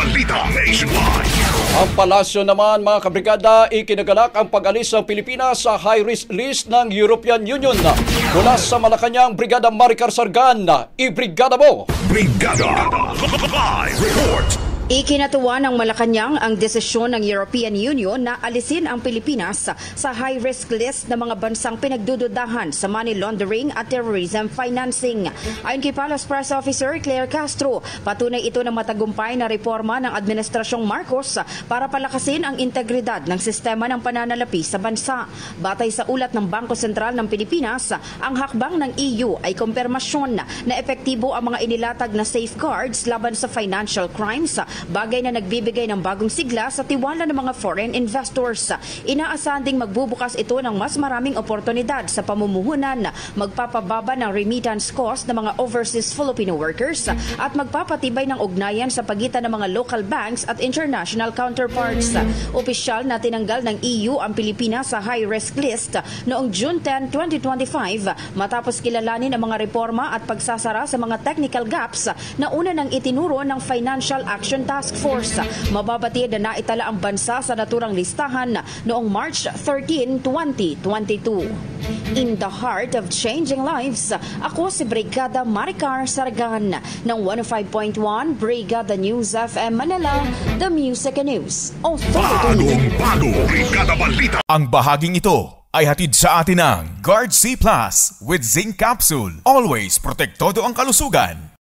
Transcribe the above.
Balita Nationwide. Ang palasyo naman mga kabrigada, ikinagalak ang pag-alis ng Pilipinas sa high-risk list ng European Union. Mula sa Malacanang, Brigada Maricar Sargan, ibrigada mo! Brigada Live Report. Ikinatuwa ng Malacanang ang desisyon ng European Union na alisin ang Pilipinas sa high-risk list ng mga bansang pinagdududahan sa money laundering at terrorism financing. Ayon kay Palace Press Officer Claire Castro, patunay ito ng matagumpay na reforma ng Administrasyong Marcos para palakasin ang integridad ng sistema ng pananalapi sa bansa. Batay sa ulat ng Bangko Sentral ng Pilipinas, ang hakbang ng EU ay kumpirmasyon na epektibo ang mga inilatag na safeguards laban sa financial crimes, bagay na nagbibigay ng bagong sigla sa tiwala ng mga foreign investors. Inaasahan ding magbubukas ito ng mas maraming oportunidad sa pamumuhunan, magpapababa ng remittance cost ng mga overseas Filipino workers at magpapatibay ng ugnayan sa pagitan ng mga local banks at international counterparts. Opisyal na tinanggal ng EU ang Pilipinas sa high-risk list noong June 10, 2025 matapos kilalanin ang mga reforma at pagsasara sa mga technical gaps na una nang itinuro ng Financial Action Task Force. Mababatid na naitala ang bansa sa naturang listahan noong March 13, 2022. In the heart of changing lives, ako si Brigada Maricar Sargan ng 105.1 Brigada News FM Manila, The Music and News Authority. Bago Brigada Balita. Ang bahaging ito ay hatid sa atin ng Guard C Plus with Zinc Capsule. Always protektado ang kalusugan.